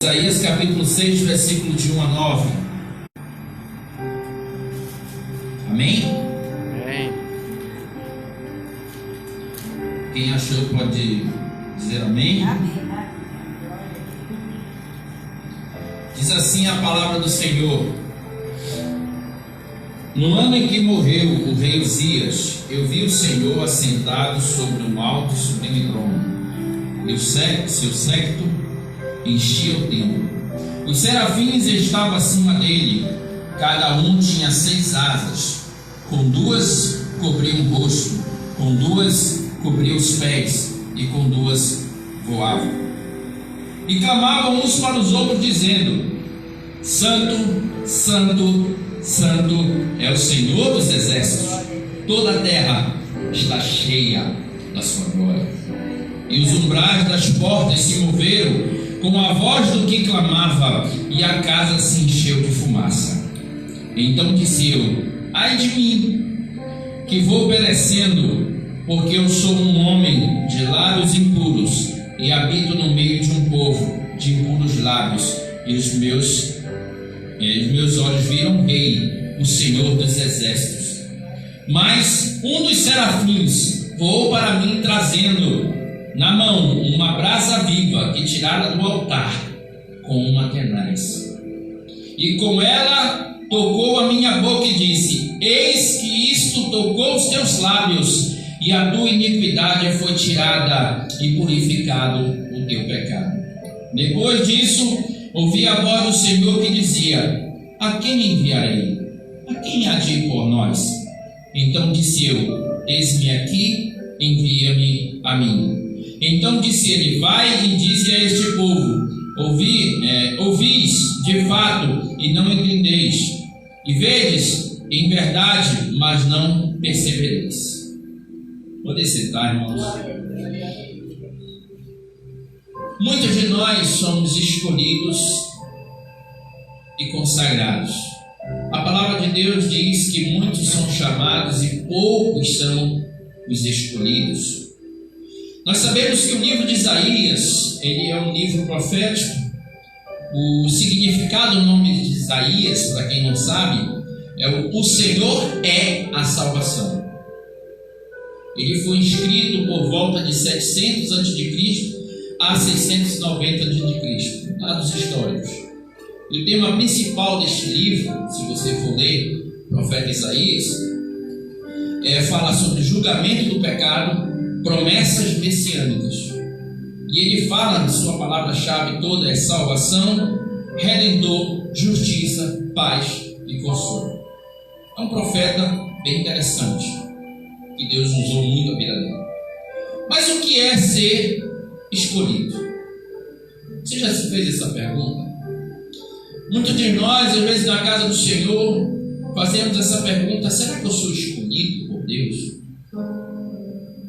Isaías capítulo 6, versículo de 1 a 9. Amém? Amém. Quem achou pode dizer amém? Amém. Diz assim a palavra do Senhor: No ano em que morreu o rei Uzias, eu vi o Senhor assentado sobre um alto e sublime trono, e o seu séquito enchia o templo. Os serafins estavam acima dele, cada um tinha 6 asas, com 2 cobriam o rosto, com 2 cobriam os pés, e com 2 voavam. E clamavam uns para os outros, dizendo: Santo, Santo, Santo é o Senhor dos exércitos, toda a terra está cheia da sua glória. E os umbrais das portas se moveram com a voz do que clamava, e a casa se encheu de fumaça. Então disse eu: ai de mim, que vou perecendo, porque eu sou um homem de lábios impuros, e habito no meio de um povo de impuros lábios, e os meus olhos viram o Rei, o Senhor dos exércitos. Mas um dos serafins voou para mim, trazendo na mão uma brasa viva que tirara do altar com uma tenaz, e com ela tocou a minha boca e disse: eis que isto tocou os teus lábios, e a tua iniquidade foi tirada e purificado o teu pecado. Depois disso ouvi a voz do Senhor que dizia: a quem enviarei? A quem há de ir por nós? Então disse eu: eis-me aqui, envia-me a mim. Então disse ele: vai e dize a este povo: ouvis de fato e não entendeis, e vedes em verdade, mas não percebereis. Pode sentar, irmãos. Muitos de nós somos escolhidos e consagrados. A palavra de Deus diz que muitos são chamados e poucos são os escolhidos. Nós sabemos que o livro de Isaías, ele é um livro profético. O significado do nome de Isaías, para quem não sabe, é o Senhor é a salvação. Ele foi escrito por volta de 700 a.C. a 690 a.C., dados históricos. E o tema principal deste livro, se você for ler o profeta Isaías, fala sobre julgamento do pecado, promessas messiânicas. E ele fala, na sua palavra-chave toda, é salvação, redentor, justiça, paz e consolo. É um profeta bem interessante, que Deus usou muito a vida dele. Mas o que é ser escolhido? Você já se fez essa pergunta? Muitos de nós, às vezes na casa do Senhor, fazemos essa pergunta: será que eu sou escolhido por Deus?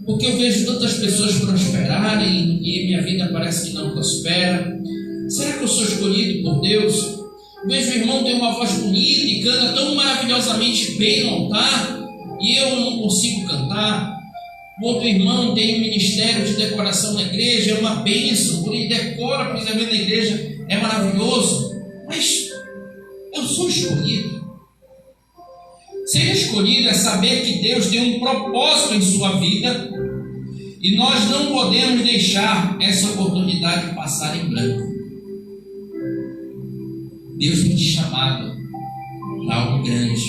Porque eu vejo tantas pessoas prosperarem e minha vida parece que não prospera. Será que eu sou escolhido por Deus? Eu vejo o irmão ter uma voz bonita e canta tão maravilhosamente bem no altar, e eu não consigo cantar. O outro irmão tem um ministério de decoração na igreja, é uma bênção, por ele decora precisamente na igreja, é maravilhoso. Mas eu sou escolhido. Ser escolhido é saber que Deus tem um propósito em sua vida, e nós não podemos deixar essa oportunidade passar em branco. Deus tem te chamado para algo grande.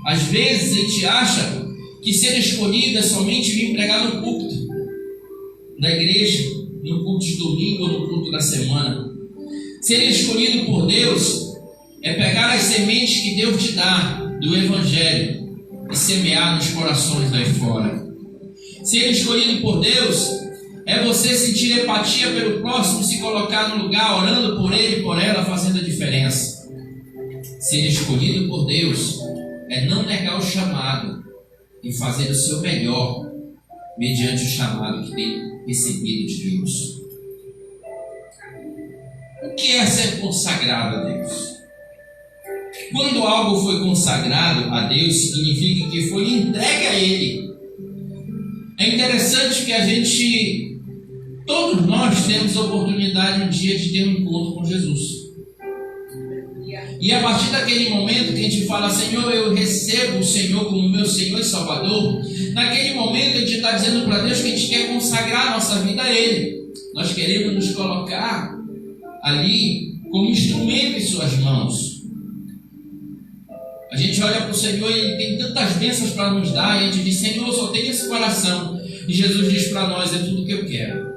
Às vezes a gente acha que ser escolhido é somente vir pregar no púlpito da igreja, no culto de domingo ou no culto da semana. Ser escolhido por Deus é pegar as sementes que Deus te dá do Evangelho e semear nos corações lá fora. Ser escolhido por Deus é você sentir empatia pelo próximo, se colocar no lugar, orando por ele e por ela, fazendo a diferença. Ser escolhido por Deus é não negar o chamado e fazer o seu melhor mediante o chamado que tem recebido de Deus. O que é ser consagrado a Deus? Quando algo foi consagrado a Deus, significa que foi entregue a Ele. É interessante que a gente Todos nós temos a oportunidade um dia de ter um encontro com Jesus. E a partir daquele momento que a gente fala, Senhor, eu recebo o Senhor como meu Senhor e Salvador, naquele momento a gente está dizendo para Deus que a gente quer consagrar a nossa vida a Ele. Nós queremos nos colocar ali como instrumento em suas mãos. A gente olha para o Senhor e Ele tem tantas bênçãos para nos dar, e a gente diz, Senhor, eu só tenho esse coração. E Jesus diz para nós, é tudo que eu quero.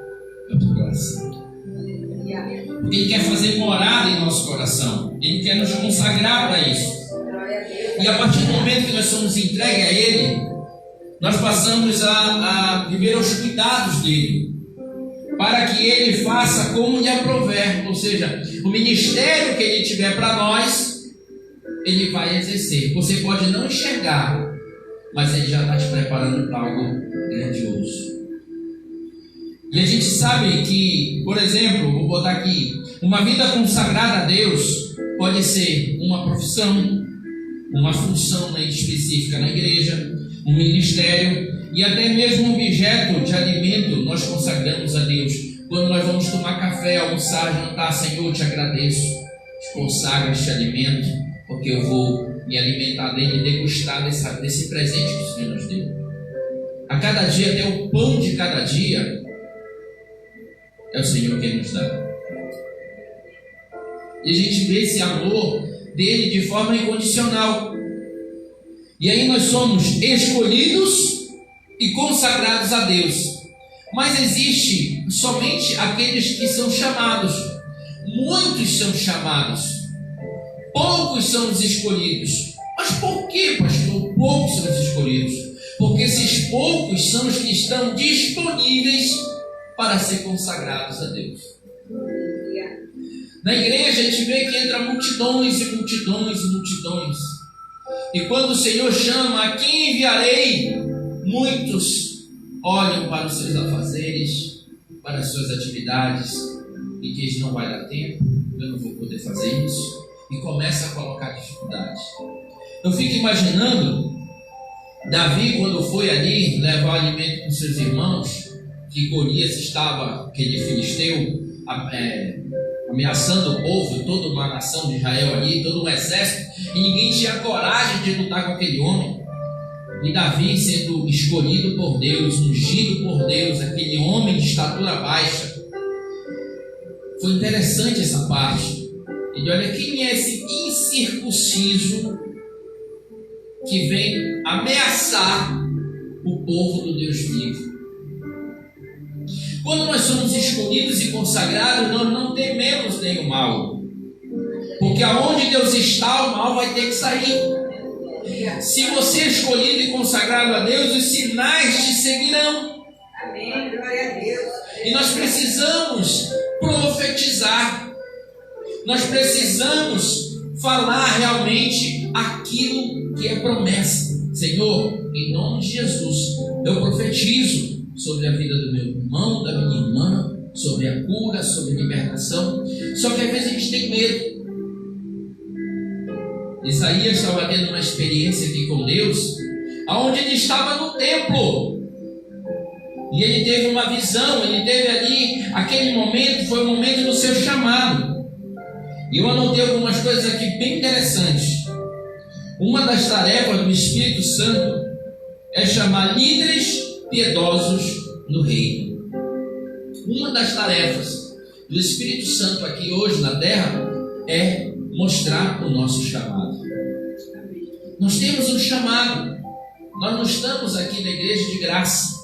É o teu coração. Porque Ele quer fazer morada em nosso coração. Ele quer nos consagrar para isso. E a partir do momento que nós somos entregues a Ele, nós passamos a viver os cuidados dEle, para que Ele faça como lhe aprouver. Ou seja, o ministério que Ele tiver para nós, Ele vai exercer. Você pode não enxergar, mas Ele já está te preparando para algo grandioso. E a gente sabe que, por exemplo, vou botar aqui, uma vida consagrada a Deus pode ser uma profissão, uma função específica na igreja, um ministério e até mesmo um objeto de alimento nós consagramos a Deus. Quando nós vamos tomar café, almoçar, jantar, Senhor, eu te agradeço, te consagro este alimento, porque eu vou me alimentar dele e degustar desse presente que o Senhor nos deu. A cada dia, até o pão de cada dia, é o Senhor quem nos dá. E a gente vê esse amor dele de forma incondicional. E aí nós somos escolhidos e consagrados a Deus. Mas existe somente aqueles que são chamados. Muitos são chamados, poucos são os escolhidos. Mas por que, pastor, poucos são os escolhidos? Porque esses poucos são os que estão disponíveis para ser consagrados a Deus. Na igreja a gente vê que entra multidões e multidões e multidões. E quando o Senhor chama, a quem enviarei? Muitos olham para os seus afazeres, para as suas atividades e diz, não vai dar tempo, eu não vou poder fazer isso, e começa a colocar dificuldades. Eu fico imaginando Davi, quando foi ali levar alimento com seus irmãos, que Golias estava, aquele filisteu, ameaçando o povo, toda uma nação de Israel ali, todo um exército, e ninguém tinha coragem de lutar com aquele homem. E Davi, sendo escolhido por Deus, ungido por Deus, aquele homem de estatura baixa, foi interessante essa parte. Ele olha, quem é esse incircunciso que vem ameaçar o povo do Deus vivo? Quando nós somos escolhidos e consagrados, nós não tememos nem o mal, porque aonde Deus está, o mal vai ter que sair. Se você é escolhido e consagrado a Deus, os sinais te seguirão. Amém, glória a Deus. E nós precisamos profetizar, nós precisamos falar realmente aquilo que é promessa. Senhor, em nome de Jesus, eu profetizo sobre a vida do meu irmão, da minha irmã, sobre a cura, sobre a libertação. Só que às vezes a gente tem medo. Isaías estava tendo uma experiência aqui com Deus, aonde ele estava no templo, e ele teve uma visão, ele teve ali, aquele momento, foi o momento do seu chamado. E eu anotei algumas coisas aqui bem interessantes. Uma das tarefas do Espírito Santo é chamar líderes piedosos no reino. Uma das tarefas do Espírito Santo aqui hoje na terra é mostrar o nosso chamado. Nós temos um chamado. Nós não estamos aqui na igreja de graça.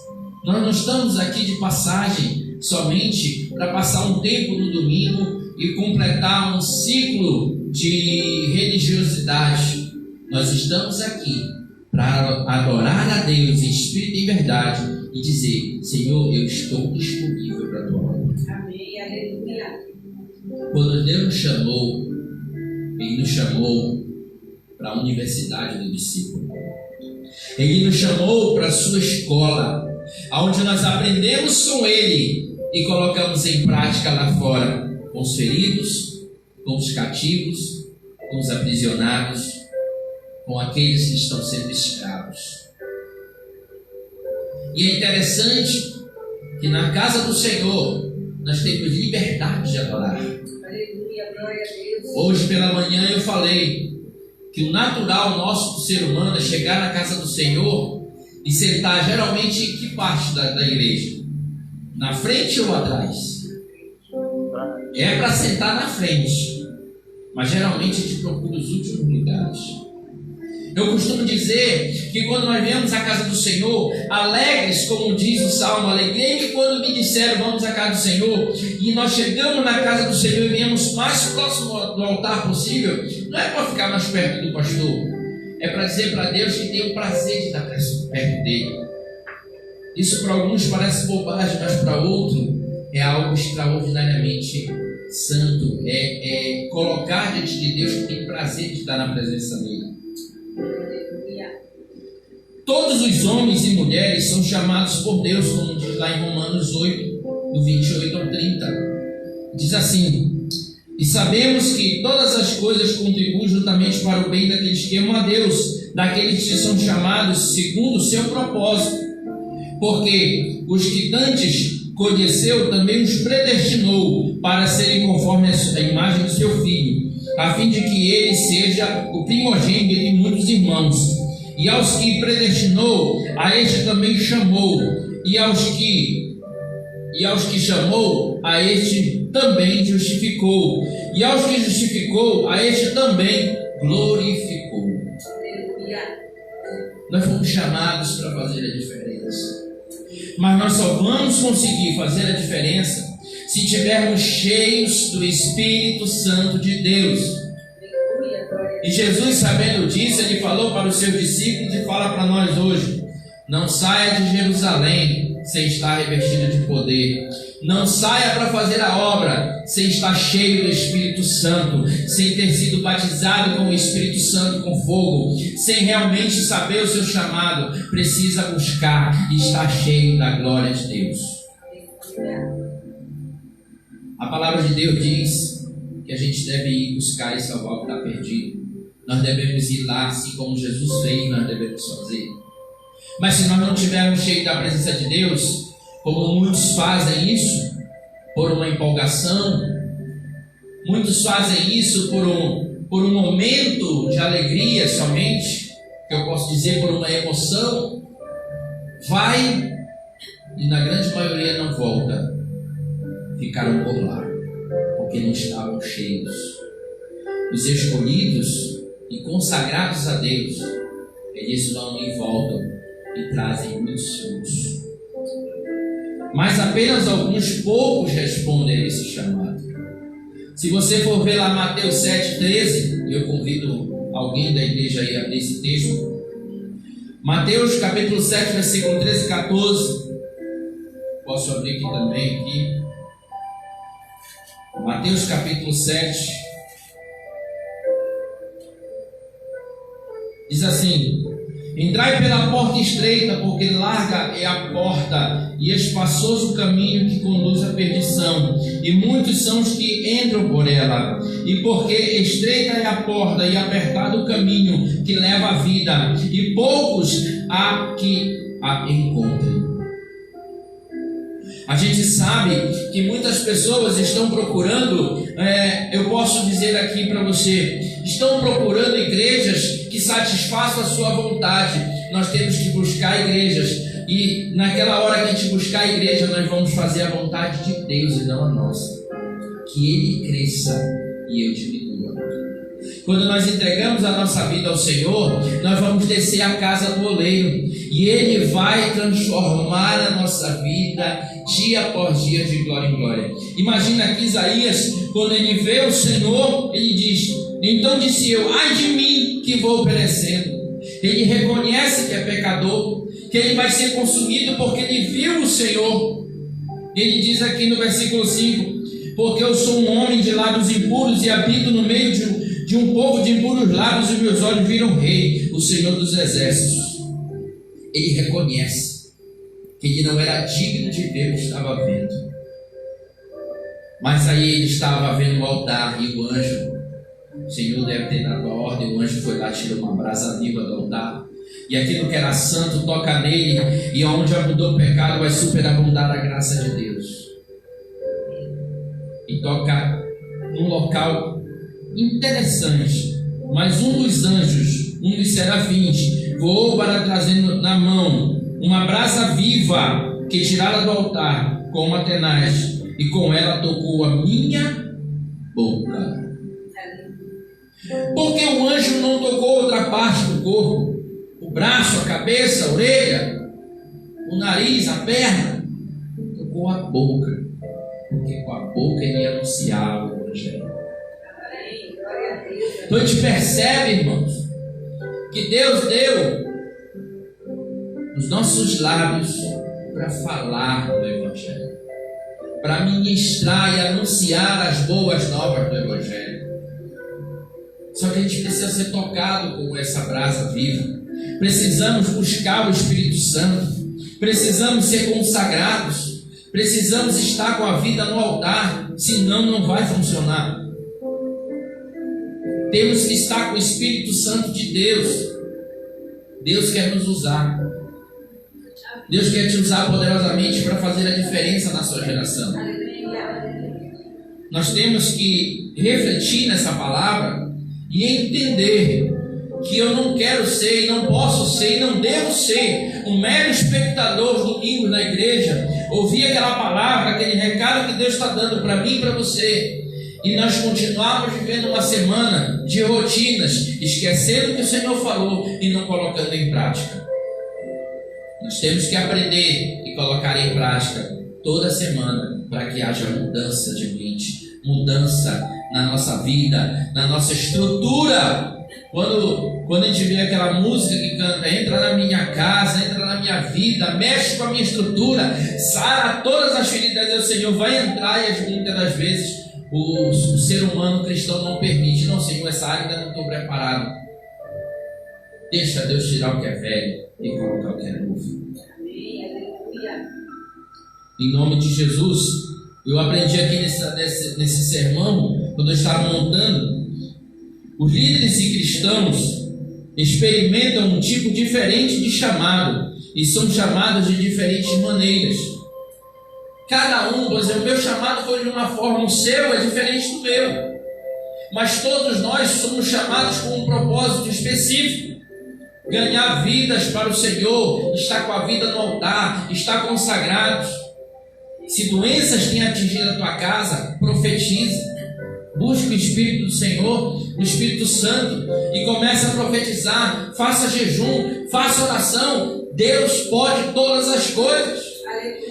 Nós não estamos aqui de passagem somente para passar um tempo no domingo e completar um ciclo de religiosidade. Nós estamos aqui para adorar a Deus em espírito e verdade e dizer, Senhor, eu estou disponível para a tua obra. Amém, aleluia. Quando Deus nos chamou, Ele nos chamou para a universidade do discípulo. Ele nos chamou para a sua escola, onde nós aprendemos com Ele e colocamos em prática lá fora, com os feridos, com os cativos, com os aprisionados, com aqueles que estão sendo escravos. E é interessante que na casa do Senhor nós temos liberdade de adorar. Aleluia, glória a Deus. Hoje pela manhã eu falei que o natural nosso do ser humano é chegar na casa do Senhor e sentar geralmente em que parte da igreja? Na frente ou atrás? É para sentar na frente, mas geralmente a gente procura os últimos lugares. Eu costumo dizer que quando nós viemos à casa do Senhor, alegres, como diz o Salmo, alegrei-me quando me disseram vamos à casa do Senhor, e nós chegamos na casa do Senhor e viemos mais próximo do altar possível, não é para ficar mais perto do pastor, é para dizer para Deus que tem o prazer de estar perto dele. Isso para alguns parece bobagem, mas para outros é algo extraordinariamente santo, é colocar diante de Deus que tem prazer de estar na presença dele. Todos os homens e mulheres são chamados por Deus, como diz lá em Romanos 8, do 28 ao 30. Diz assim: e sabemos que todas as coisas contribuem juntamente para o bem daqueles que amam a Deus, daqueles que são chamados segundo o seu propósito. Porque os que antes conheceu também os predestinou para serem conforme a imagem do seu Filho, a fim de que ele seja o primogênito de muitos irmãos. E aos que predestinou, a este também chamou, e aos que chamou, a este também justificou, e aos que justificou, a este também glorificou. Nós fomos chamados para fazer a diferença, mas nós só vamos conseguir fazer a diferença se estivermos cheios do Espírito Santo de Deus. E Jesus, sabendo disso, ele falou para os seus discípulos e fala para nós hoje: não saia de Jerusalém sem estar revestido de poder. Não saia para fazer a obra sem estar cheio do Espírito Santo, sem ter sido batizado com o Espírito Santo com fogo, sem realmente saber o seu chamado. Precisa buscar e estar cheio da glória de Deus. A palavra de Deus diz que a gente deve ir buscar e salvar o que está perdido. Nós devemos ir lá, assim como Jesus fez, nós devemos fazer. Mas se nós não estivermos cheios da presença de Deus, como muitos fazem isso por uma empolgação, muitos fazem isso por um momento de alegria somente, que eu posso dizer por uma emoção, vai e na grande maioria não volta, ficaram por lá, porque não estavam cheios. Os escolhidos e consagrados a Deus, eles vão e voltam e trazem muitos frutos. Mas apenas alguns poucos respondem a esse chamado. Se você for ver lá Mateus 7,13, eu convido alguém da igreja aí a abrir esse texto. Mateus capítulo 7, versículo 13 e 14. Posso abrir aqui também. Mateus capítulo 7. Diz assim: entrai pela porta estreita, porque larga é a porta e espaçoso o caminho que conduz à perdição, e muitos são os que entram por ela. E porque estreita é a porta e apertado o caminho que leva à vida, e poucos há que a encontrem. A gente sabe que muitas pessoas estão procurando, eu posso dizer aqui para você, estão procurando igrejas que satisfaçam a sua vontade. Nós temos que buscar igrejas, e naquela hora que a gente buscar a igreja, nós vamos fazer a vontade de Deus e não a nossa. Que Ele cresça e eu diminua. Quando nós entregamos a nossa vida ao Senhor, nós vamos descer a casa do oleiro, e Ele vai transformar a nossa vida dia após dia, de glória em glória. Imagina que Isaías, quando ele vê o Senhor, ele diz: então disse eu, ai de mim que vou perecendo. Ele reconhece que é pecador, que ele vai ser consumido porque ele viu o Senhor. Ele diz aqui no versículo 5: porque eu sou um homem de lábios impuros e habito no meio de um povo de impuros lábios, e meus olhos viram o Rei, o Senhor dos exércitos. Ele reconhece que ele não era digno de ver o que estava vendo. Mas aí ele estava vendo o altar, e o anjo, o Senhor deve ter dado a ordem, o anjo foi lá, tirou uma brasa viva do altar, E aquilo que era santo toca nele, e onde abundou o pecado vai superabundar a graça de Deus. E toca num local interessante. Mas um dos anjos, um dos serafins, voou para trazer na mão uma brasa viva que tirara do altar com uma tenaz, e com ela tocou a minha boca. Porque o anjo não tocou outra parte do corpo? O braço, a cabeça, a orelha, o nariz, a perna? Tocou a boca. Porque com a boca ele ia anunciar o Evangelho. Então a gente percebe, irmãos, que Deus deu os nossos lábios para falar do Evangelho, para ministrar e anunciar as boas novas do Evangelho. Só que a gente precisa ser tocado com essa brasa viva. Precisamos buscar o Espírito Santo. Precisamos ser consagrados. Precisamos estar com a vida no altar. Senão não vai funcionar. Temos que estar com o Espírito Santo de Deus. Deus quer nos usar. Deus quer te usar poderosamente para fazer a diferença na sua geração. Nós temos que refletir nessa palavra e entender que eu não quero ser, e não posso ser, e não devo ser um mero espectador domingo na igreja, ouvir aquela palavra, aquele recado que Deus está dando para mim e para você, e nós continuamos vivendo uma semana de rotinas, esquecendo o que o Senhor falou e não colocando em prática. Nós temos que aprender e colocar em prática toda semana para que haja mudança de mente, mudança na nossa vida, na nossa estrutura. Quando a gente vê aquela música que canta, entra na minha casa, entra na minha vida, mexe com a minha estrutura, sara todas as feridas, o Senhor vai entrar, e muitas das vezes o ser humano cristão não permite. Não, Senhor, essa área ainda não estou preparado. Deixa Deus tirar o que é velho e colocar o que é novo. Em nome de Jesus, eu aprendi aqui nesse sermão, quando eu estava montando, os líderes e cristãos experimentam um tipo diferente de chamado e são chamados de diferentes maneiras. Cada um, por exemplo, o meu chamado foi de uma forma, o seu é diferente do meu, mas todos nós somos chamados com um propósito específico: ganhar vidas para o Senhor, estar com a vida no altar, estar consagrados. Se doenças têm atingido a tua casa, profetiza. Busque o Espírito do Senhor, o Espírito Santo, e comece a profetizar. Faça jejum, faça oração. Deus pode todas as coisas.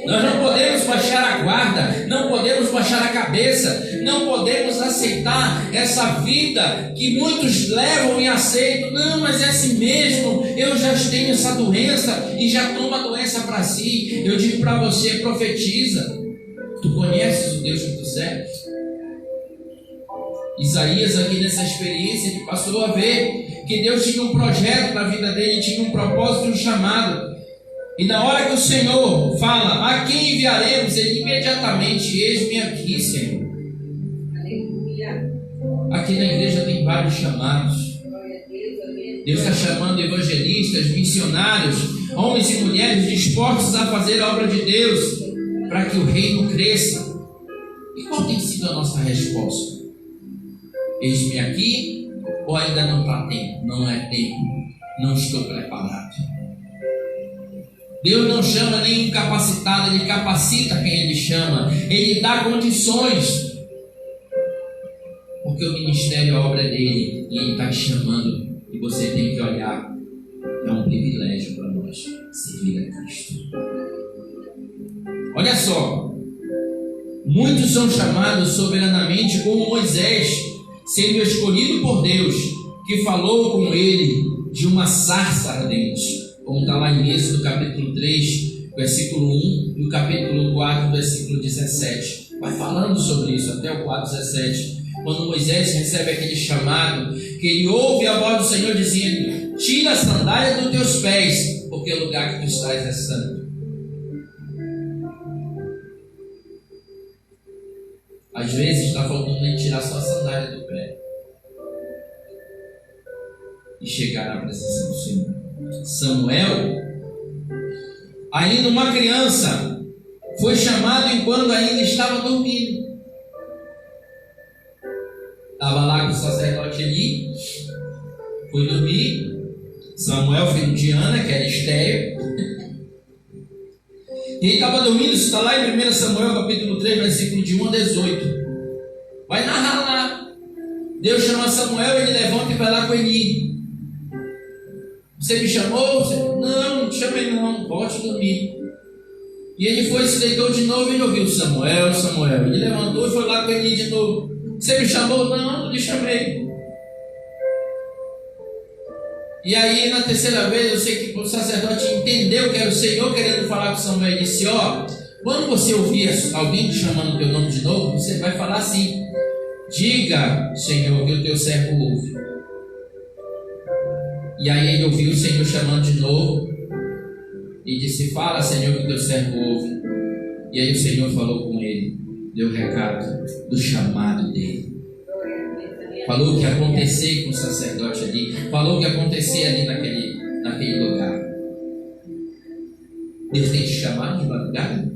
Nós não podemos baixar a guarda, não podemos baixar a cabeça, não podemos aceitar essa vida que muitos levam e aceitam. Não, mas é assim mesmo, eu já tenho essa doença, e já toma a doença para si. Eu digo para você, profetiza. Tu conheces o Deus que tu serves? Isaías, aqui nessa experiência, ele passou a ver que Deus tinha um projeto na vida dele, tinha um propósito e um chamado. E na hora que o Senhor fala, a quem enviaremos? Ele imediatamente, eis-me aqui, Senhor. Aqui na igreja tem vários chamados. Deus está chamando evangelistas, missionários, homens e mulheres dispostos a fazer a obra de Deus, para que o reino cresça. E qual tem sido a nossa resposta? Eis-me aqui, ou ainda não está tempo? Não é tempo, não estou preparado. Deus não chama nenhum capacitado, Ele capacita quem Ele chama, Ele dá condições, porque o ministério, a obra é dele, e Ele está te chamando, e você tem que olhar. É um privilégio para nós servir a Cristo. Olha só, muitos são chamados soberanamente, como Moisés, sendo escolhido por Deus, que falou com ele de uma sarça ardente, como está lá em Êxodo capítulo 3, versículo 1, e o capítulo 4, versículo 17. Vai falando sobre isso até o 4:17. Quando Moisés recebe aquele chamado, que ele ouve a voz do Senhor dizendo: tira a sandália dos teus pés, porque o lugar que tu estás é santo. Às vezes está faltando nem tirar só a sandália do pé e chegar na presença do Senhor. Samuel, ainda uma criança, foi chamado enquanto ainda estava dormindo. Estava lá com o sacerdote Eli, foi dormir. Samuel, filho de Ana, que era estéril. E ele estava dormindo, isso está lá em 1 Samuel capítulo 3, versículo de 1 a 18. Vai narrar lá. Deus chama Samuel, ele levanta e vai lá com Eli. Você me chamou? Não, não te chamei não, volte dormir. E ele foi, se deitou de novo e ele ouviu: Samuel, Samuel. Ele levantou e foi lá com Eli de novo. Você me chamou? Não, não lhe chamei. E aí, na terceira vez, eu sei que o sacerdote entendeu que era o Senhor querendo falar com Samuel e disse: ó, quando você ouvir alguém te chamando o teu nome de novo, você vai falar assim: diga, Senhor, que o teu servo ouve. E aí ele ouviu o Senhor chamando de novo e disse: fala, Senhor, que o teu servo ouve. E aí o Senhor falou com ele, deu o recado do chamado dele. Falou o que ia acontecer com o sacerdote ali. Falou o que ia acontecer ali naquele lugar. Deus tem te chamado de madrugada?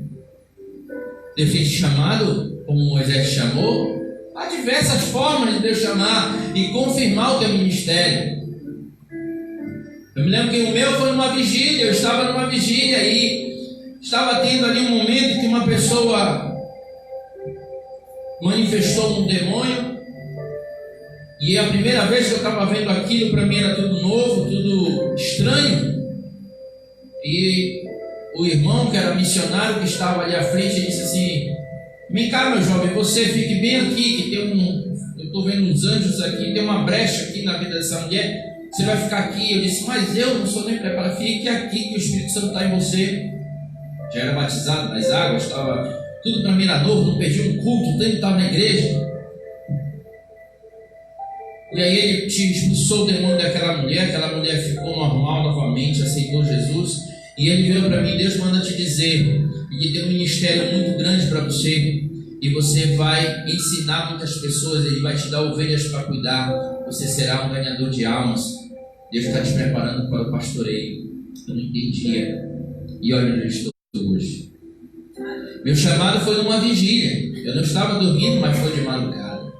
Deus tem te chamado como Moisés chamou? Há diversas formas de Deus chamar e confirmar o teu ministério. Eu me lembro que o meu foi numa vigília. Eu estava numa vigília e estava tendo ali um momento que uma pessoa manifestou um demônio. E a primeira vez que eu estava vendo aquilo, para mim era tudo novo, tudo estranho. E o irmão, que era missionário, que estava ali à frente, disse assim: vem cá, meu jovem, você fique bem aqui, que tem eu estou vendo uns anjos aqui, tem uma brecha aqui na vida dessa mulher, você vai ficar aqui. Eu disse: mas eu não sou nem preparado, fique aqui que o Espírito Santo está em você. Já era batizado nas águas, estava tudo para mim era novo, não perdi um culto, tanto estava na igreja. E aí ele expulsou o demônio daquela mulher, aquela mulher ficou normal novamente, aceitou Jesus. E ele virou para mim: Deus manda te dizer que tem um ministério muito grande para você, e você vai ensinar muitas pessoas, ele vai te dar ovelhas para cuidar, você será um ganhador de almas. Deus está te preparando para o pastoreio. Eu não entendia, e olha onde eu estou hoje. Meu chamado foi numa vigília, eu não estava dormindo, mas foi de madrugada.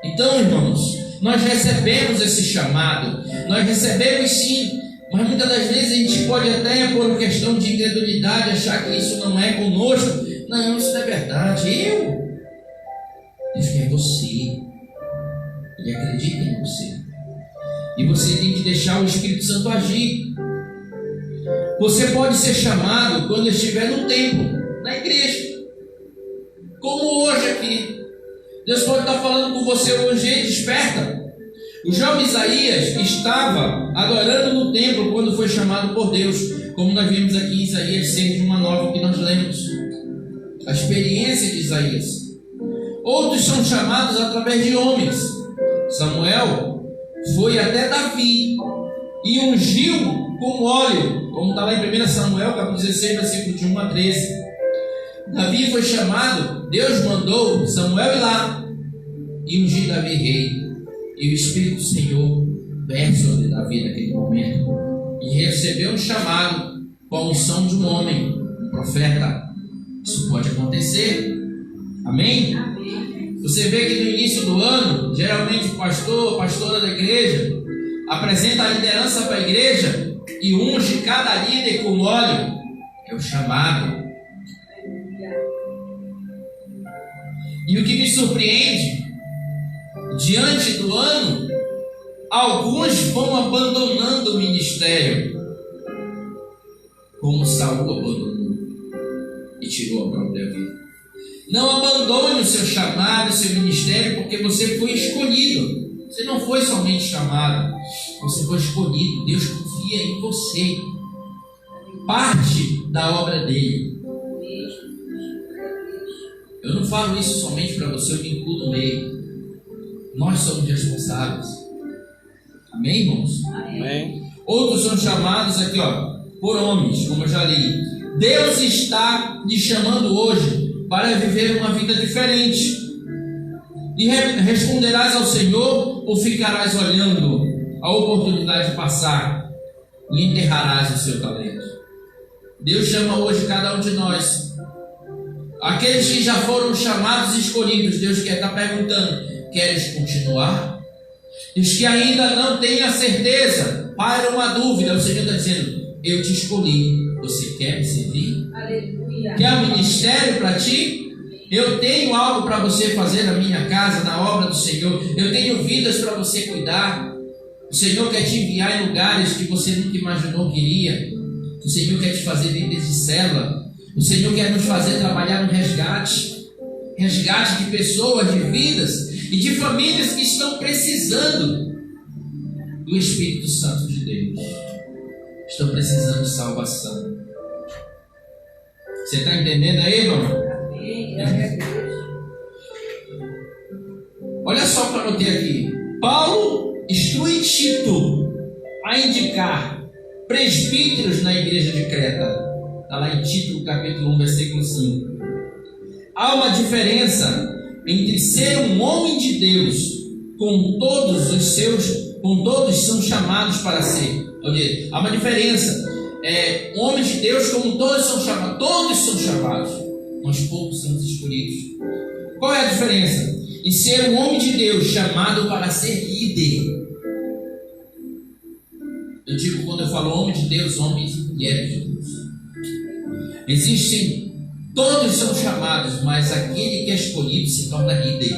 Então, irmãos, nós recebemos esse chamado, nós recebemos sim, mas muitas das vezes a gente pode até, por questão de incredulidade, achar que isso não é conosco. Não, isso não é verdade. Deus quer você, Ele acredita em você, e você tem que deixar o Espírito Santo agir. Você pode ser chamado quando estiver no templo, na igreja, como hoje aqui. Deus pode estar falando com você hoje: ei, desperta. O jovem Isaías estava adorando no templo quando foi chamado por Deus, como nós vimos aqui em Isaías 6:1-9, que nós lemos. A experiência de Isaías. Outros são chamados através de homens. Samuel foi até Davi e ungiu com óleo, como está lá em 1 Samuel capítulo 16, versículo de 1 a 13. Davi foi chamado, Deus mandou Samuel ir lá e ungir Davi rei. E o Espírito do Senhor veio sobre Davi naquele momento e recebeu um chamado com a unção de um homem, um profeta. Isso pode acontecer. Amém? Amém. Você vê que no início do ano, geralmente o pastor, a pastora da igreja apresenta a liderança para a igreja e unge cada líder com óleo. É o chamado. E o que me surpreende, diante do ano, alguns vão abandonando o ministério, como Saul abandonou e tirou a própria vida. Não abandone o seu chamado, o seu ministério, porque você foi escolhido. Você não foi somente chamado, você foi escolhido. Deus confia em você, parte da obra dele. Eu não falo isso somente para você, eu me incluo no meio. Nós somos responsáveis. Amém, irmãos? Amém. Outros são chamados aqui, por homens, como eu já li. Deus está te chamando hoje para viver uma vida diferente. E responderás ao Senhor ou ficarás olhando a oportunidade passar? e enterrarás o seu talento. Deus chama hoje cada um de nós. Aqueles que já foram chamados e escolhidos, Deus quer estar perguntando: queres continuar? Os que ainda não têm a certeza, paira uma dúvida, o Senhor está dizendo: eu te escolhi, você quer me servir? Aleluia. Quer um ministério para ti? Eu tenho algo para você fazer na minha casa, na obra do Senhor. Eu tenho vidas para você cuidar. O Senhor quer te enviar em lugares que você nunca imaginou que iria. O Senhor quer te fazer líderes de célula. O Senhor quer nos fazer trabalhar no resgate de pessoas, de vidas e de famílias que estão precisando do Espírito Santo de Deus. Estão precisando de salvação. Você está entendendo aí, irmão? Olha só o que eu anotei aqui. Paulo instrui Tito a indicar presbíteros na igreja de Creta. Está lá em Tito, capítulo 1, versículo 5. Há uma diferença entre ser um homem de Deus, com todos são chamados para ser. Há uma diferença. Um homem de Deus, como todos são chamados, mas poucos são os escolhidos. Qual é a diferença? Em ser um homem de Deus chamado para ser líder. Eu digo, quando eu falo homem de Deus, homens e mulheres de Deus. Existem, todos são chamados, mas aquele que é escolhido se torna líder.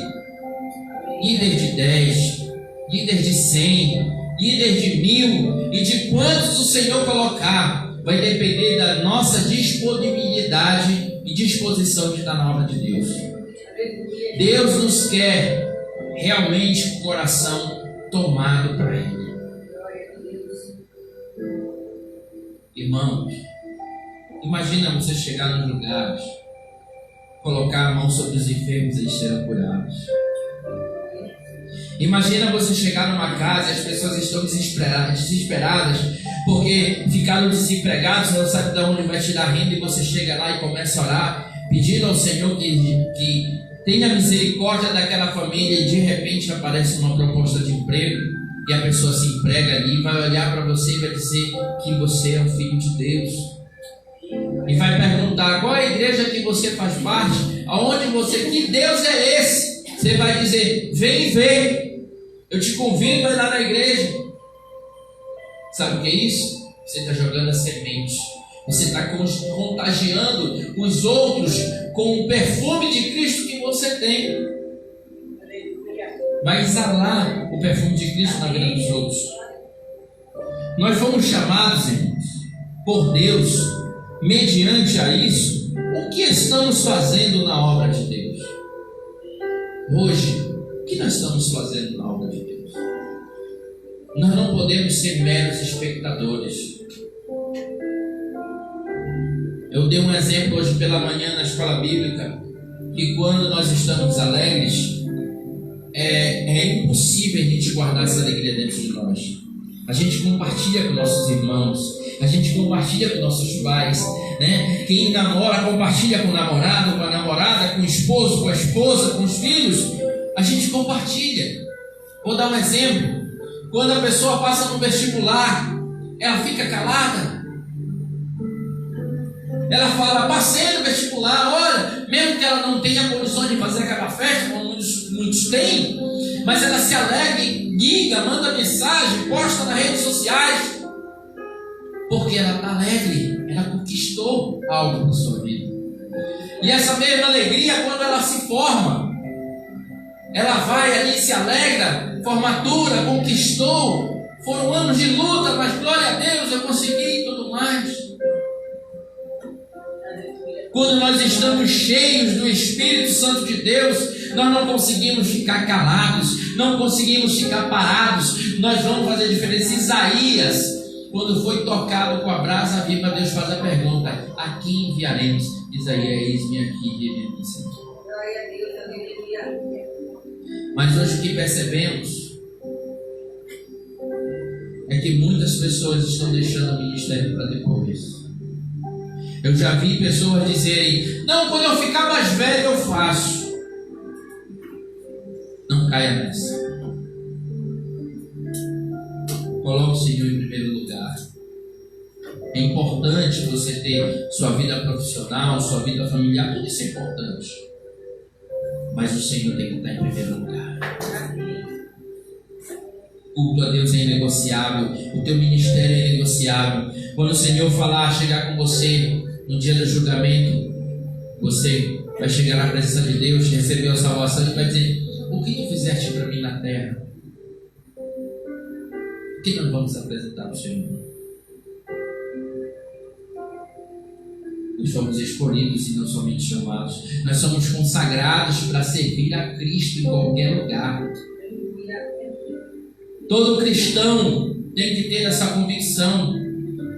Líder de 10, líder de 100, líder de 1000 e de quantos o Senhor colocar. Vai depender da nossa disponibilidade e disposição de estar na obra de Deus. Deus nos quer realmente com o coração tomado para Ele. Irmãos, imagina você chegar nos lugares, colocar a mão sobre os enfermos e eles serão curados. Imagina você chegar numa casa e as pessoas estão desesperadas porque ficaram desempregados, não sabe de onde vai tirar renda, e você chega lá e começa a orar, pedindo ao Senhor que tenha misericórdia daquela família, e de repente aparece uma proposta de emprego e a pessoa se emprega ali, vai olhar para você e vai dizer que você é um filho de Deus. E vai perguntar: qual é a igreja que você faz parte? Aonde você? Que Deus é esse? Você vai dizer: vem ver. Eu te convido a ir lá na igreja. Sabe o que é isso? Você está jogando a semente. Você está contagiando os outros com o perfume de Cristo que você tem. Vai exalar o perfume de Cristo na vida dos outros. Nós fomos chamados, irmãos, por Deus. Mediante a isso, o que estamos fazendo na obra de Deus? Hoje, o que nós estamos fazendo na obra de Deus? Nós não podemos ser meros espectadores. Eu dei um exemplo hoje pela manhã na escola bíblica, que quando nós estamos alegres, é impossível a gente guardar essa alegria dentro de nós. A gente compartilha com nossos irmãos, a gente compartilha com nossos pais, né? Quem namora compartilha com o namorado, com a namorada, com o esposo, com a esposa, com os filhos. A gente compartilha. Vou dar um exemplo. Quando a pessoa passa no vestibular, ela fica calada. Ela fala: passei no vestibular. Olha, mesmo que ela não tenha condições de fazer aquela festa, como muitos têm, mas ela se alegra, liga, manda mensagem, posta nas redes sociais, porque ela está alegre, ela conquistou algo na sua vida. E essa mesma alegria, quando ela se forma, ela vai ali, se alegra, formatura, conquistou, foram anos de luta, mas glória a Deus, eu consegui e tudo mais. Quando nós estamos cheios do Espírito Santo de Deus, nós não conseguimos ficar calados, não conseguimos ficar parados, nós vamos fazer diferença. Isaías, quando foi tocado com a brasa viva, Deus faz a pergunta: a quem enviaremos? Isaías: eis-me aqui, envia-me, Senhor. Glória a Deus, aleluia. Mas hoje o que percebemos é que muitas pessoas estão deixando o ministério para depois. Eu já vi pessoas dizerem: não, quando eu ficar mais velho eu faço. Não caia nessa. Coloque o Senhor em primeiro lugar. importante você ter sua vida profissional, sua vida familiar, tudo isso é importante. Mas o Senhor tem que estar em primeiro lugar. O culto a Deus é inegociável, o teu ministério é inegociável. Quando o Senhor falar, chegar com você no dia do julgamento, você vai chegar na presença de Deus, receber a salvação e vai dizer: o que tu fizeste para mim na terra? O que nós vamos apresentar ao Senhor? Nós somos escolhidos e não somente chamados. Nós somos consagrados para servir a Cristo em qualquer lugar. Todo cristão tem que ter essa convicção.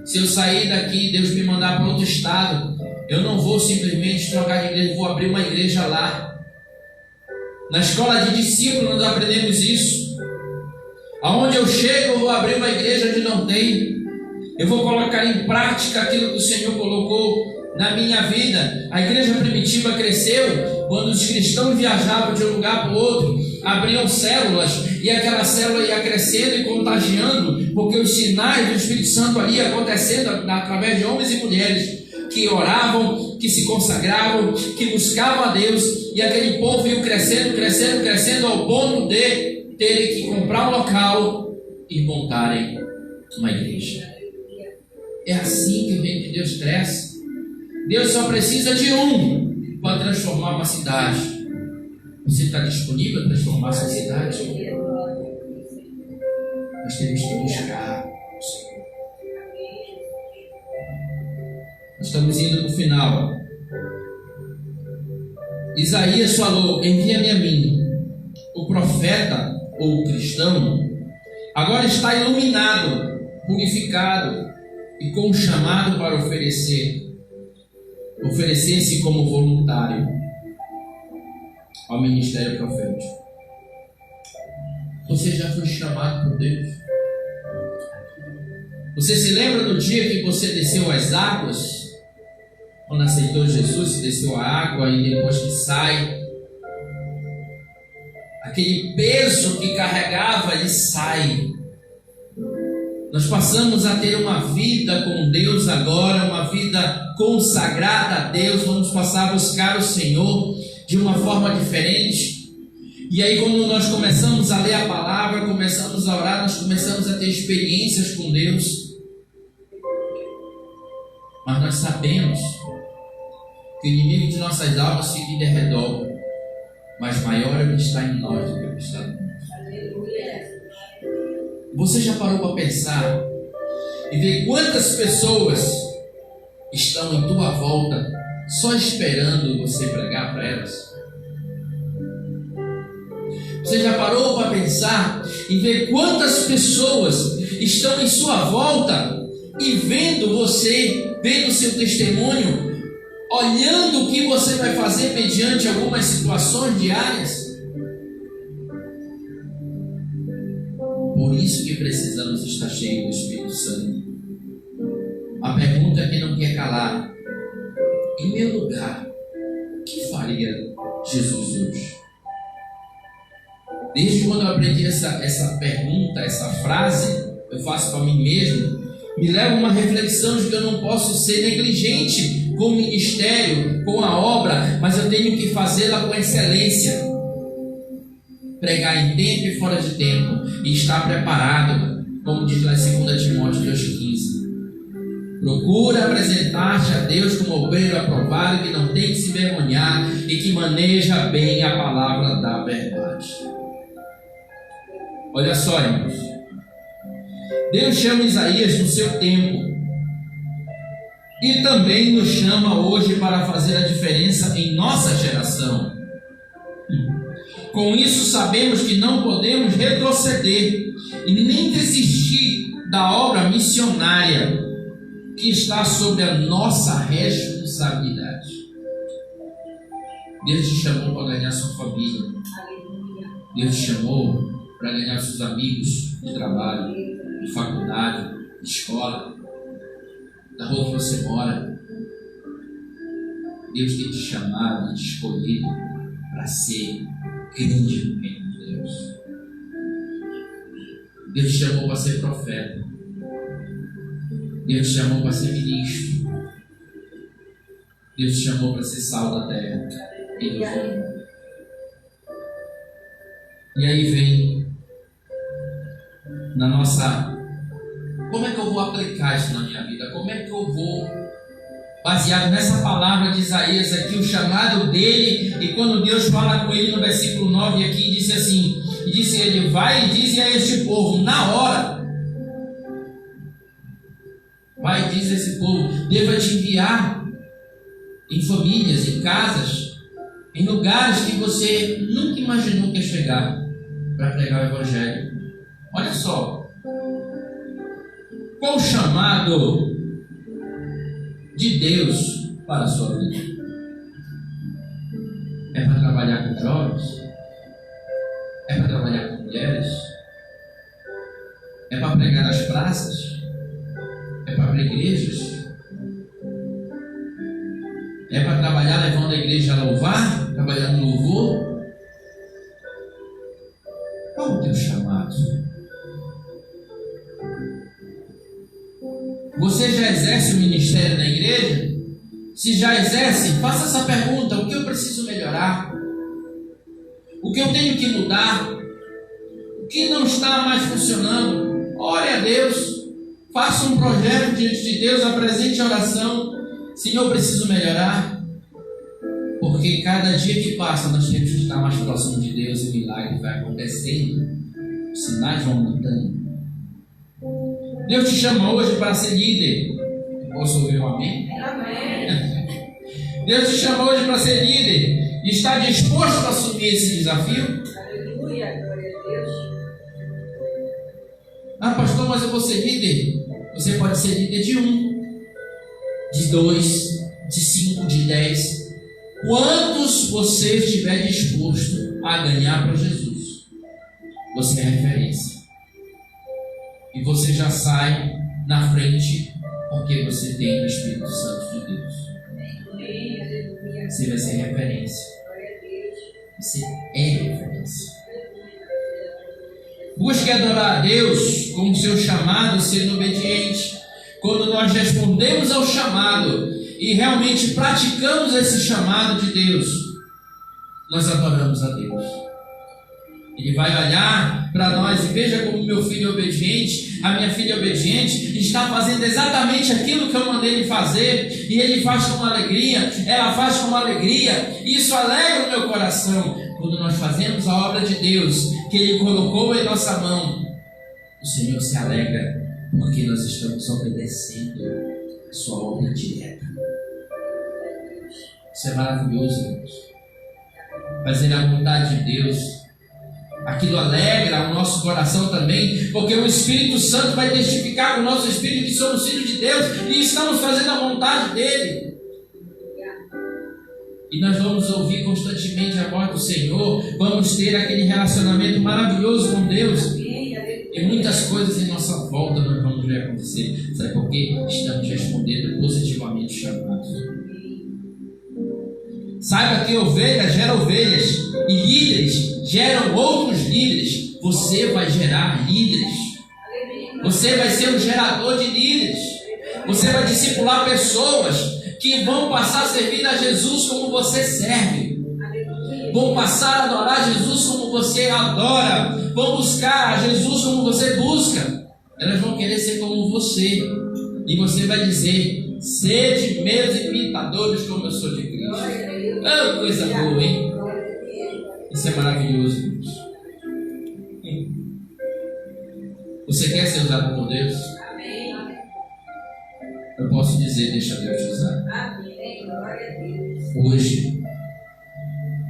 Se eu sair daqui, Deus me mandar para outro estado, eu não vou simplesmente trocar de igreja, vou abrir uma igreja lá. Na escola de discípulos nós aprendemos isso. Aonde eu chego, eu vou abrir uma igreja onde não tem. Eu vou colocar em prática aquilo que o Senhor colocou na minha vida. A igreja primitiva cresceu quando os cristãos viajavam de um lugar para o outro, abriam células, e aquela célula ia crescendo e contagiando, porque os sinais do Espírito Santo ali acontecendo através de homens e mulheres que oravam, que se consagravam, que buscavam a Deus, e aquele povo ia crescendo, crescendo, crescendo, ao ponto de terem que comprar um local e montarem uma igreja. É assim que o reino de Deus cresce. Deus só precisa de um para transformar uma cidade. Você está disponível a transformar essa cidade? Nós temos que buscar o Senhor. Nós estamos indo para o final. Isaías falou: envia-me a mim. O profeta ou o cristão agora está iluminado, purificado e com um chamado para oferecer-se como voluntário ao ministério profético. Você já foi chamado por Deus? Você se lembra do dia que você desceu as águas? Quando aceitou Jesus, desceu a água e depois que sai, aquele peso que carregava, ele sai. Nós passamos a ter uma vida com Deus agora, uma vida consagrada a Deus. Vamos passar a buscar o Senhor de uma forma diferente. E aí, quando nós começamos a ler a palavra, começamos a orar, nós começamos a ter experiências com Deus. Mas nós sabemos que o inimigo de nossas almas fica em derredor, mas maior é o que está em nós do que o que está no mundo. Você já parou para pensar e ver quantas pessoas estão em tua volta só esperando você pregar para elas? Você já parou para pensar e ver quantas pessoas estão em sua volta e vendo você, vendo o seu testemunho, olhando o que você vai fazer mediante algumas situações diárias? Por isso que precisamos estar cheios do Espírito Santo. A pergunta que não quer calar: em meu lugar, o que faria Jesus hoje? Desde quando eu aprendi essa pergunta, essa frase, eu faço para mim mesmo, me leva a uma reflexão de que eu não posso ser negligente com o ministério, com a obra, mas eu tenho que fazê-la com excelência. Pregar em tempo e fora de tempo, e estar preparado, como diz lá em 2 Timóteo 2,15. Procura apresentar-te a Deus como obreiro aprovado, que não tem que se envergonhar e que maneja bem a palavra da verdade. Olha só, irmãos, Deus chama Isaías no seu tempo e também nos chama hoje para fazer a diferença em nossa geração. Com isso sabemos que não podemos retroceder e nem desistir da obra missionária que está sobre a nossa responsabilidade. Deus te chamou para ganhar sua família. Deus te chamou para ganhar seus amigos de trabalho, de faculdade, de escola, da rua que você mora. Deus tem te chamado e te escolhido para ser grande no reino de Deus. Deus te chamou para ser profeta. Deus te chamou para ser ministro. Deus te chamou para ser sal da terra. Ele nos amou. E aí vem na nossa... Como é que eu vou aplicar isso na minha vida? Como é que eu vou, baseado nessa palavra de Isaías aqui, o chamado dele, e quando Deus fala com ele no versículo 9 aqui, disse assim, e disse ele, vai e dize a este povo, na hora, vai e diz a esse povo, Deus vai te enviar em famílias, em casas, em lugares que você nunca imaginou que ia chegar para pregar o Evangelho. Olha só, qual o chamado de Deus para a sua vida? É para trabalhar com jovens? É para trabalhar com mulheres? É para pregar nas praças? É para abrir igrejas? É para trabalhar levando a igreja a louvar? Trabalhar no louvor? Qual o teu chamado? Você já exerce o ministério na igreja? Se já exerce, faça essa pergunta: o que eu preciso melhorar? O que eu tenho que mudar? O que não está mais funcionando? Ore a Deus, faça um projeto diante de Deus, apresente a oração. Senhor, eu preciso melhorar. Porque cada dia que passa nós temos que estar mais próximo de Deus e o milagre vai acontecendo. Os sinais vão mudando. Deus te chama hoje para ser líder. Posso ouvir um amém? Amém. Deus te chama hoje para ser líder. Está disposto a assumir esse desafio? Aleluia, glória a Deus. Ah, pastor, mas eu vou ser líder. Você pode ser líder de 1, de 2, de 5, de 10. Quantos você estiver disposto a ganhar para Jesus, você é referência. E você já sai na frente porque você tem o Espírito Santo de Deus. Amém, aleluia. Você vai ser referência. Glória a Deus. Você é referência. Busque adorar a Deus com o seu chamado, sendo obediente. Quando nós respondemos ao chamado e realmente praticamos esse chamado de Deus, nós adoramos a Deus. Ele vai olhar para nós e veja como meu filho é obediente, a minha filha é obediente, está fazendo exatamente aquilo que eu mandei ele fazer, e ele faz com alegria, ela faz com alegria. Isso alegra o meu coração. Quando nós fazemos a obra de Deus que Ele colocou em nossa mão, o Senhor se alegra, porque nós estamos obedecendo a sua ordem direta. Isso é maravilhoso, irmãos. Fazer a vontade de Deus, aquilo alegra o nosso coração também, porque o Espírito Santo vai testificar com o nosso espírito que somos filhos de Deus e estamos fazendo a vontade dEle. E nós vamos ouvir constantemente a voz do Senhor, vamos ter aquele relacionamento maravilhoso com Deus, e muitas coisas em nossa volta nós vamos ver acontecer. Sabe por quê? Estamos respondendo positivamente os chamados. Saiba que ovelhas geram ovelhas e líderes geram outros líderes. Você vai gerar líderes. Você vai ser um gerador de líderes. Você vai discipular pessoas que vão passar a servir a Jesus como você serve. Vão passar a adorar Jesus como você adora. Vão buscar a Jesus como você busca. Elas vão querer ser como você. E você vai dizer: sede meus imitadores como eu sou de Cristo. Oh, coisa boa, hein? Isso é maravilhoso, irmãos. Você quer ser usado por Deus? Eu posso dizer: deixa Deus te usar. Hoje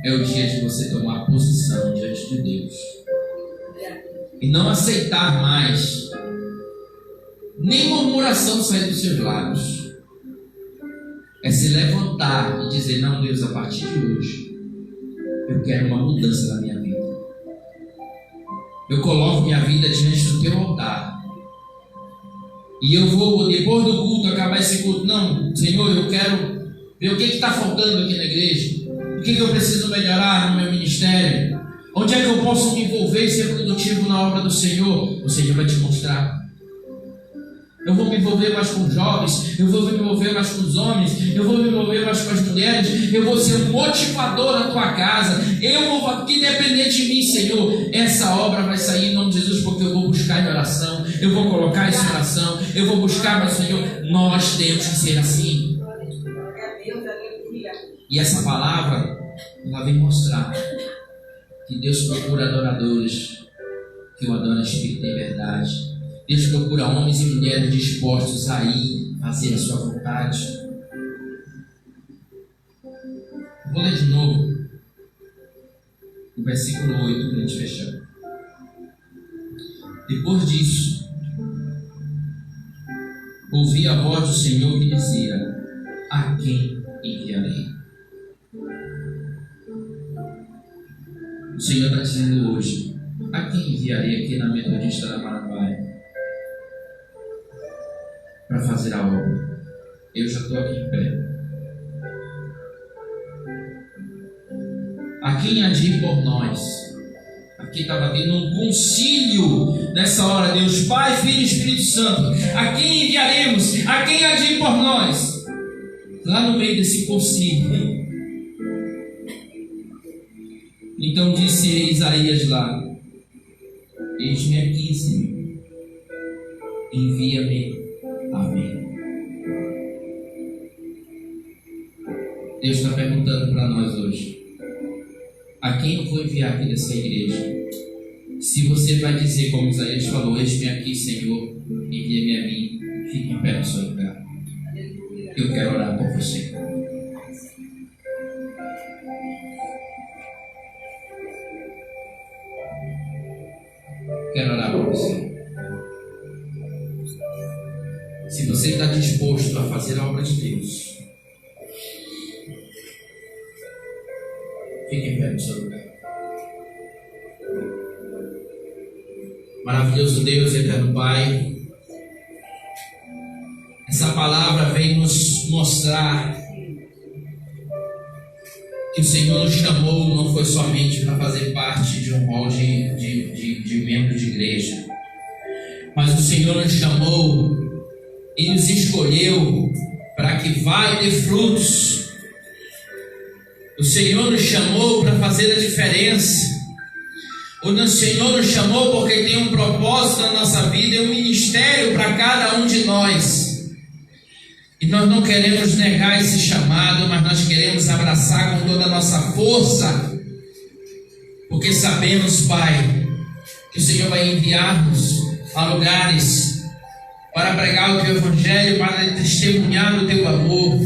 é o dia de você tomar posição diante de Deus e não aceitar mais nem murmuração sair dos seus lábios. É se levantar e dizer: não, Deus, a partir de hoje eu quero uma mudança na minha vida. Eu coloco minha vida diante do teu altar. E eu vou, depois do culto, acabar esse culto. Não, Senhor, eu quero ver o que está faltando aqui na igreja. O que eu preciso melhorar no meu ministério. Onde é que eu posso me envolver e ser produtivo na obra do Senhor? O Senhor vai te mostrar. Eu vou me envolver mais com os jovens, eu vou me envolver mais com os homens, eu vou me envolver mais com as mulheres, eu vou ser um motivador na tua casa, eu vou, que depender de mim, Senhor, essa obra vai sair em nome de Jesus, porque eu vou buscar em oração, eu vou colocar isso em oração, eu vou buscar, mas Senhor, nós temos que ser assim. E essa palavra, ela vem mostrar que Deus procura adoradores que o adoram em espírito e em verdade. Deus procura homens e mulheres dispostos a ir fazer a sua vontade. Vou ler de novo o versículo 8 para a gente fechar. Depois disso, ouvi a voz do Senhor que dizia: a quem enviarei? O Senhor está dizendo hoje: a quem enviarei aqui na Metodista da Marambaia para fazer a obra? Eu já estou aqui em pé. A quem há de ir por nós? Aqui estava tendo um concílio nessa hora. Deus Pai, Filho e Espírito Santo. A quem enviaremos? A quem há de ir por nós? Lá no meio desse concílio, então disse Isaías lá: eis-me aqui, Senhor, envia-me a mim. Deus está perguntando para nós hoje: a quem eu vou enviar aqui dessa igreja? Se você vai dizer como Isaías falou: eis-me aqui, Senhor, envia-me a mim, fique em pé no seu lugar. Eu quero orar por você. Quero orar por você. Se você está disposto a fazer a obra de Deus, fique em pé no seu lugar. Maravilhoso Deus, eterno Pai, essa palavra vem nos mostrar que o Senhor nos chamou não foi somente para fazer parte de um rol de membro de igreja, mas o Senhor nos chamou e nos escolheu para que vá e dê frutos. O Senhor nos chamou para fazer a diferença. O Senhor nos chamou porque tem um propósito na nossa vida e um ministério para cada um de nós. E nós não queremos negar esse chamado, mas nós queremos abraçar com toda a nossa força, porque sabemos, Pai, que o Senhor vai enviar-nos a lugares para pregar o Teu Evangelho, para testemunhar o Teu amor.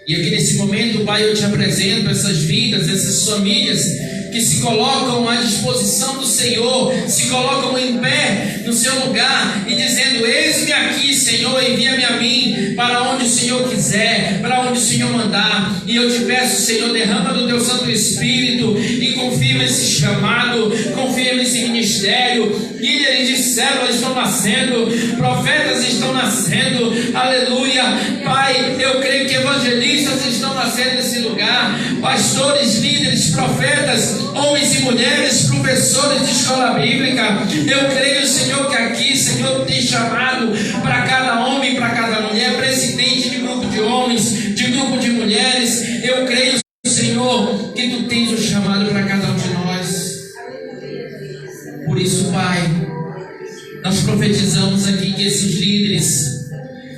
E aqui nesse momento, Pai, eu te apresento essas vidas, essas famílias que se colocam à disposição do Senhor, se colocam em pé no seu lugar e dizendo: eis-me aqui, Senhor, envia-me a mim para onde o Senhor quiser, para onde o Senhor mandar. E eu te peço, Senhor, derrama do Teu Santo Espírito e confirma esse chamado, confirma esse ministério. Líderes de células estão nascendo, profetas estão nascendo, aleluia. Pai, eu creio que evangelistas estão nascendo nesse lugar, pastores, líderes, profetas, homens e mulheres, professores de escola bíblica. Eu creio, Senhor, que aqui, Senhor, tem chamado para cada homem, para cada mulher, presidente de grupo de homens, de grupo de mulheres. Eu creio, Senhor, que Tu tens o chamado para cada um de nós. Por isso, Pai, nós profetizamos aqui que esses líderes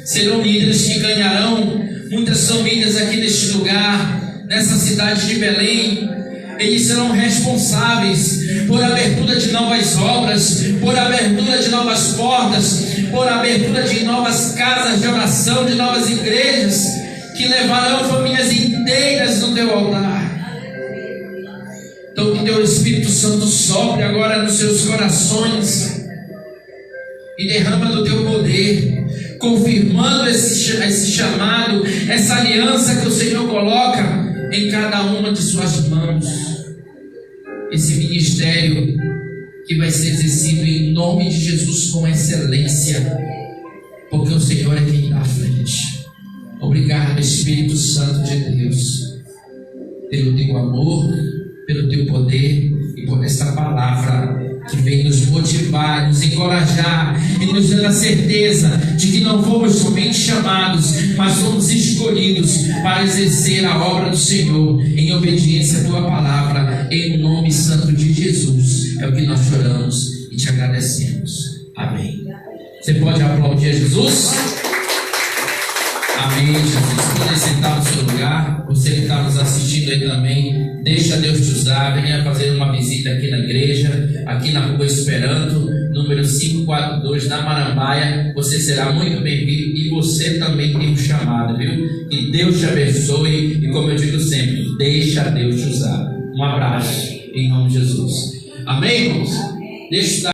serão líderes que ganharão muitas famílias aqui neste lugar, nessa cidade de Belém. Eles serão responsáveis por abertura de novas obras, por abertura de novas portas, por abertura de novas casas de oração, de novas igrejas, que levarão famílias inteiras no Teu altar. Então que Teu Espírito Santo sopre agora nos seus corações e derrama do Teu poder, confirmando esse chamado, essa aliança que o Senhor coloca em cada uma de Suas mãos. Esse ministério que vai ser exercido em nome de Jesus com excelência, porque o Senhor é quem está à frente. Obrigado, Espírito Santo de Deus, pelo Teu amor, pelo Teu poder e por essa palavra que vem nos motivar, nos encorajar e nos dando a certeza de que não fomos somente chamados, mas somos escolhidos para exercer a obra do Senhor em obediência à tua palavra, em nome santo de Jesus. É o que nós choramos e te agradecemos. Amém. Você pode aplaudir a Jesus? Amém, Jesus. Pode sentar no seu lugar. Você que está nos assistindo aí também, deixa Deus te usar. Venha fazer uma visita aqui na igreja, aqui na Rua Esperanto, número 542, na Marambaia. Você será muito bem-vindo e você também tem um chamado, viu? Que Deus te abençoe e, como eu digo sempre, deixa Deus te usar. Um abraço, em nome de Jesus. Amém, irmãos? Deixa eu dar